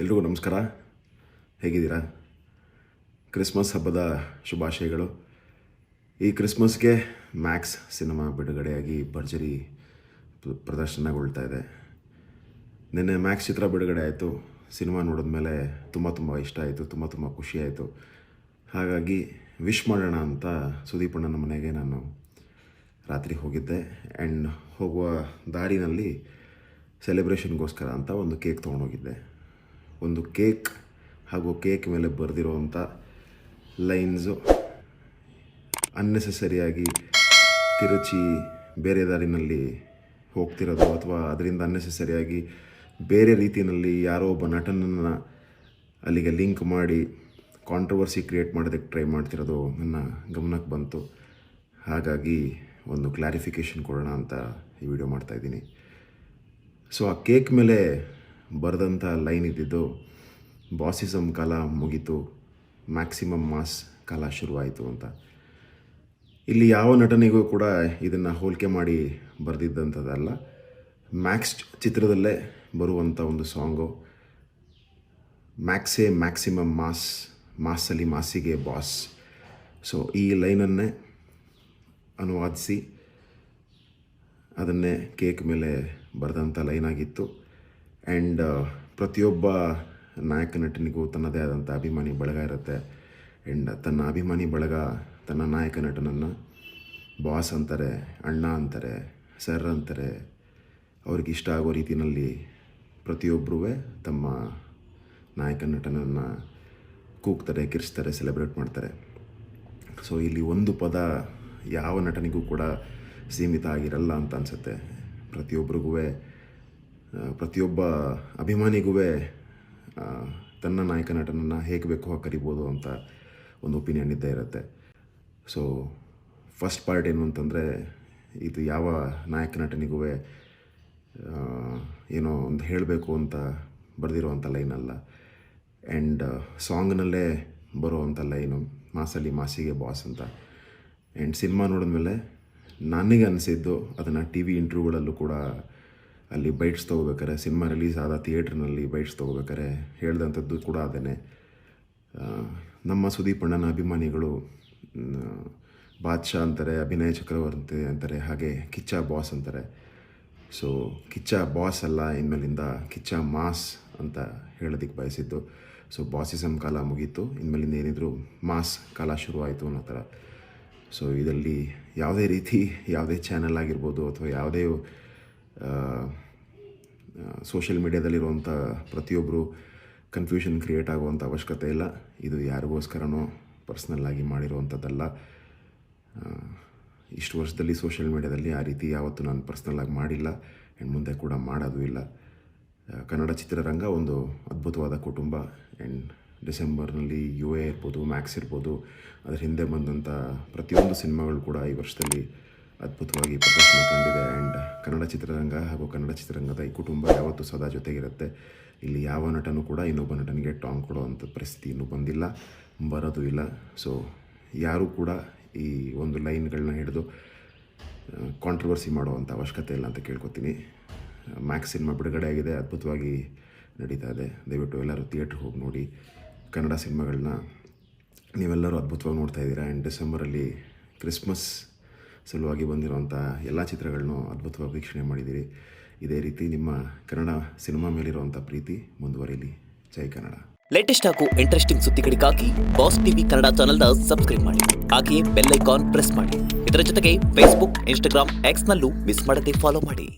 ಎಲ್ರಿಗೂ ನಮಸ್ಕಾರ. ಹೇಗಿದ್ದೀರಾ? ಕ್ರಿಸ್ಮಸ್ ಹಬ್ಬದ ಶುಭಾಶಯಗಳು. ಈ ಕ್ರಿಸ್ಮಸ್ಗೆ ಮ್ಯಾಕ್ಸ್ ಸಿನಿಮಾ ಬಿಡುಗಡೆಯಾಗಿ ಭರ್ಜರಿ ಪ್ರದರ್ಶನಗೊಳ್ತಾ ಇದೆ. ನಿನ್ನೆ ಮ್ಯಾಕ್ಸ್ ಚಿತ್ರ ಬಿಡುಗಡೆ ಆಯಿತು. ಸಿನಿಮಾ ನೋಡಿದ್ಮೇಲೆ ತುಂಬ ಇಷ್ಟ ಆಯಿತು, ತುಂಬ ಖುಷಿ ಆಯಿತು. ಹಾಗಾಗಿ ವಿಶ್ ಮಾಡೋಣ ಅಂತ ಸುದೀಪ್ ಅಣ್ಣನ ಮನೆಗೆ ನಾನು ರಾತ್ರಿ ಹೋಗಿದ್ದೆ. ಆ್ಯಂಡ್ ಹೋಗುವ ದಾರಿನಲ್ಲಿ ಸೆಲೆಬ್ರೇಷನ್ಗೋಸ್ಕರ ಅಂತ ಒಂದು ಕೇಕ್ ತೊಗೊಂಡೋಗಿದ್ದೆ. ಒಂದು ಕೇಕ್ ಹಾಗೂ ಕೇಕ್ ಮೇಲೆ ಬರೆದಿರುವಂಥ ಲೈನ್ಸು ಅನ್ನೆಸೆಸರಿಯಾಗಿ ತಿರುಚಿ ಬೇರೆ ದಾರಿನಲ್ಲಿ ಹೋಗ್ತಿರೋದು, ಅಥವಾ ಅದರಿಂದ ಅನ್ನೆಸೆಸರಿಯಾಗಿ ಬೇರೆ ರೀತಿಯಲ್ಲಿ ಯಾರೋ ಒಬ್ಬ ನಟನನ್ನು ಅಲ್ಲಿಗೆ ಲಿಂಕ್ ಮಾಡಿ ಕಾಂಟ್ರವರ್ಸಿ ಕ್ರಿಯೇಟ್ ಮಾಡೋದಕ್ಕೆ ಟ್ರೈ ಮಾಡ್ತಿರೋದು ನನ್ನ ಗಮನಕ್ಕೆ ಬಂತು. ಹಾಗಾಗಿ ಒಂದು ಕ್ಲಾರಿಫಿಕೇಷನ್ ಕೊಡೋಣ ಅಂತ ಈ ವಿಡಿಯೋ ಮಾಡ್ತಾಯಿದ್ದೀನಿ. ಸೊ ಆ ಕೇಕ್ ಮೇಲೆ ಬರೆದಂಥ ಲೈನ್ ಇದ್ದಿದ್ದು, ಬಾಸಿಸಮ್ ಕಾಲ ಮುಗೀತು, ಮ್ಯಾಕ್ಸಿಮಮ್ ಮಾಸ್ ಕಾಲ ಶುರುವಾಯಿತು ಅಂತ. ಇಲ್ಲಿ ಯಾವ ನಟನಿಗೂ ಕೂಡ ಇದನ್ನು ಹೋಲಿಕೆ ಮಾಡಿ ಬರೆದಿದ್ದಂಥದ್ದಲ್ಲ. ಮ್ಯಾಕ್ಸ್ ಚಿತ್ರದಲ್ಲೇ ಬರುವಂಥ ಒಂದು ಸಾಂಗು. ಮ್ಯಾಕ್ಸೇ ಮ್ಯಾಕ್ಸಿಮಮ್ ಮಾಸ್, ಮಾಸಲ್ಲಿ ಮಾಸಿಗೆ ಬಾಸ್. ಸೊ ಈ ಲೈನನ್ನೇ ಅನುವಾದಿಸಿ ಅದನ್ನೇ ಕೇಕ್ ಮೇಲೆ ಬರೆದಂಥ ಲೈನ್ ಆಗಿತ್ತು. ಆ್ಯಂಡ್ ಪ್ರತಿಯೊಬ್ಬ ನಾಯಕ ನಟನಿಗೂ ತನ್ನದೇ ಆದಂಥ ಅಭಿಮಾನಿ ಬಳಗ ಇರುತ್ತೆ. ಆ್ಯಂಡ್ ತನ್ನ ಅಭಿಮಾನಿ ಬಳಗ ತನ್ನ ನಾಯಕ ನಟನನ್ನು ಬಾಸ್ ಅಂತಾರೆ, ಅಣ್ಣ ಅಂತಾರೆ, ಸರ್ ಅಂತಾರೆ. ಅವ್ರಿಗೆ ಇಷ್ಟ ಆಗೋ ರೀತಿಯಲ್ಲಿ ಪ್ರತಿಯೊಬ್ಬರೂ ತಮ್ಮ ನಾಯಕ ನಟನನ್ನು ಕೂಗ್ತಾರೆ, ಕಿರ್ಸ್ತಾರೆ, ಸೆಲೆಬ್ರೇಟ್ ಮಾಡ್ತಾರೆ. ಸೊ ಇಲ್ಲಿ ಒಂದು ಪದ ಯಾವ ನಟನಿಗೂ ಕೂಡ ಸೀಮಿತ ಆಗಿರಲ್ಲ ಅಂತ ಅನಿಸುತ್ತೆ. ಪ್ರತಿಯೊಬ್ಬ ಅಭಿಮಾನಿಗೂ ತನ್ನ ನಾಯಕ ನಟನನ್ನು ಹೇಗೆ ಬೇಕೋ ಕರಿಬೋದು ಅಂತ ಒಂದು ಒಪಿನಿಯನ್ ಇದ್ದೇ ಇರುತ್ತೆ. ಸೊ ಫಸ್ಟ್ ಪಾರ್ಟ್ ಏನು ಅಂತಂದರೆ, ಇದು ಯಾವ ನಾಯಕ ನಟನಿಗೂ ಏನೋ ಒಂದು ಹೇಳಬೇಕು ಅಂತ ಬರೆದಿರುವಂಥ ಲೈನ್ ಅಲ್ಲ. ಆ್ಯಂಡ್ ಸಾಂಗ್ನಲ್ಲೇ ಬರುವಂಥ ಲೈನು ಮಾಸಲ್ಲಿ ಮಾಸಿಗೆ ಬಾಸ್ ಅಂತ. ಆ್ಯಂಡ್ ಸಿನಿಮಾ ನೋಡಿದ್ಮೇಲೆ ನನಗೆ ಅನಿಸಿದ್ದು, ಅದನ್ನು ಟಿ ವಿ ಇಂಟರ್ವ್ಯೂಗಳಲ್ಲೂ ಕೂಡ ಅಲ್ಲಿ ಬೈಟ್ಸ್ ತೊಗೋಬೇಕಾರೆ, ಸಿನಿಮಾ ರಿಲೀಸ್ ಆದ ಥಿಯೇಟ್ರ್ನಲ್ಲಿ ಬೈಟ್ಸ್ ತೊಗೋಬೇಕಾರೆ ಹೇಳ್ದಂಥದ್ದು ಕೂಡ ಅದೇ. ನಮ್ಮ ಸುದೀಪ್ ಅಣ್ಣನ ಅಭಿಮಾನಿಗಳು ಬಾದ್ಶಾ ಅಂತಾರೆ, ಅಭಿನಯ ಚಕ್ರವರ್ತಿ ಅಂತಾರೆ, ಹಾಗೆ ಕಿಚ್ಚ ಬಾಸ್ ಅಂತಾರೆ. ಸೊ ಕಿಚ್ಚ ಬಾಸ್ ಅಲ್ಲ, ಇನ್ಮೇಲಿಂದ ಕಿಚ್ಚ ಮಾಸ್ ಅಂತ ಹೇಳೋದಕ್ಕೆ ಬಯಸಿದ್ದು. ಸೊ ಬಾಸಿಸಮ್ ಕಾಲ ಮುಗೀತು, ಇನ್ಮೇಲಿಂದ ಏನಿದ್ರು ಮಾಸ್ ಕಾಲ ಶುರುವಾಯಿತು ಅನ್ನೋ ಥರ. ಸೊ ಇದರಲ್ಲಿ ಯಾವುದೇ ರೀತಿ, ಯಾವುದೇ ಚಾನಲ್ ಆಗಿರ್ಬೋದು ಅಥವಾ ಯಾವುದೇ ಸೋಷಿಯಲ್ ಮೀಡಿಯಾದಲ್ಲಿರುವಂಥ ಪ್ರತಿಯೊಬ್ಬರು ಕನ್ಫ್ಯೂಷನ್ ಕ್ರಿಯೇಟ್ ಆಗುವಂಥ ಅವಶ್ಯಕತೆ ಇಲ್ಲ. ಇದು ಯಾರಿಗೋಸ್ಕರನೋ ಪರ್ಸ್ನಲ್ಲಾಗಿ ಮಾಡಿರುವಂಥದ್ದಲ್ಲ. ಇಷ್ಟು ವರ್ಷದಲ್ಲಿ ಸೋಷಿಯಲ್ ಮೀಡಿಯಾದಲ್ಲಿ ಆ ರೀತಿ ಯಾವತ್ತೂ ನಾನು ಪರ್ಸ್ನಲ್ಲಾಗಿ ಮಾಡಿಲ್ಲ, ಆ್ಯಂಡ್ ಮುಂದೆ ಕೂಡ ಮಾಡೋದು ಇಲ್ಲ. ಕನ್ನಡ ಚಿತ್ರರಂಗ ಒಂದು ಅದ್ಭುತವಾದ ಕುಟುಂಬ. ಆ್ಯಂಡ್ ಡಿಸೆಂಬರ್ನಲ್ಲಿ UA ಇರ್ಬೋದು, ಮ್ಯಾಕ್ಸ್ ಇರ್ಬೋದು, ಅದರ ಹಿಂದೆ ಬಂದಂಥ ಪ್ರತಿಯೊಂದು ಸಿನಿಮಾಗಳು ಕೂಡ ಈ ವರ್ಷದಲ್ಲಿ ಅದ್ಭುತವಾಗಿ ಪ್ರದರ್ಶನ ಕಂಡಿದೆ. ಆ್ಯಂಡ್ ಕನ್ನಡ ಚಿತ್ರರಂಗ ಹಾಗೂ ಕನ್ನಡ ಚಿತ್ರರಂಗದ ಈ ಕುಟುಂಬ ಯಾವತ್ತೂ ಸದಾ ಜೊತೆಗಿರುತ್ತೆ. ಇಲ್ಲಿ ಯಾವ ನಟನೂ ಕೂಡ ಇನ್ನೊಬ್ಬ ನಟನಿಗೆ ಟಾಂಗ್ ಕೊಡುವಂಥ ಪರಿಸ್ಥಿತಿ ಇನ್ನೂ ಬಂದಿಲ್ಲ, ಬರೋದು ಇಲ್ಲ. ಸೊ ಯಾರೂ ಕೂಡ ಈ ಒಂದು ಲೈನ್ಗಳನ್ನ ಹಿಡಿದು ಕಾಂಟ್ರವರ್ಸಿ ಮಾಡುವಂಥ ಅವಶ್ಯಕತೆ ಇಲ್ಲ ಅಂತ ಕೇಳ್ಕೊತೀನಿ. ಮ್ಯಾಕ್ಸ್ ಸಿನಿಮಾ ಬಿಡುಗಡೆ ಆಗಿದೆ, ಅದ್ಭುತವಾಗಿ ನಡೀತಾ ಇದೆ. ದಯವಿಟ್ಟು ಎಲ್ಲರೂ ಥಿಯೇಟ್ರಿಗೆ ಹೋಗಿ ನೋಡಿ. ಕನ್ನಡ ಸಿನಿಮಾಗಳನ್ನ ನೀವೆಲ್ಲರೂ ಅದ್ಭುತವಾಗಿ ನೋಡ್ತಾ ಇದ್ದೀರಾ. ಆ್ಯಂಡ್ ಡಿಸೆಂಬರಲ್ಲಿ ಕ್ರಿಸ್ಮಸ್ ಸಲುವಾಗಿ ಬಂದಿರುವಂಥ ಎಲ್ಲ ಚಿತ್ರಗಳನ್ನೂ ಅದ್ಭುತವಾಗಿ ವೀಕ್ಷಣೆ ಮಾಡಿದ್ದೀರಿ. ಇದೇ ರೀತಿ ನಿಮ್ಮ ಕನ್ನಡ ಸಿನಿಮಾ ಮೇಲಿರುವಂಥ ಪ್ರೀತಿ ಮುಂದುವರಿಯಲಿ. ಜೈ ಕನ್ನಡ. ಲೇಟೆಸ್ಟ್ ಹಾಗೂ ಇಂಟ್ರೆಸ್ಟಿಂಗ್ ಸುದ್ದಿಗಳಿಗಾಗಿ ಬಾಸ್ ಟಿವಿ ಕನ್ನಡ ಚಾನೆಲ್ನ ಸಬ್ಸ್ಕ್ರೈಬ್ ಮಾಡಿ. ಹಾಗೆಯೇ ಬೆಲ್ ಐಕಾನ್ ಪ್ರೆಸ್ ಮಾಡಿ. ಇದರ ಜೊತೆಗೆ ಫೇಸ್ಬುಕ್, ಇನ್ಸ್ಟಾಗ್ರಾಮ್, ಎಕ್ಸ್ನಲ್ಲೂ ಮಿಸ್ ಮಾಡದೆ ಫಾಲೋ ಮಾಡಿ.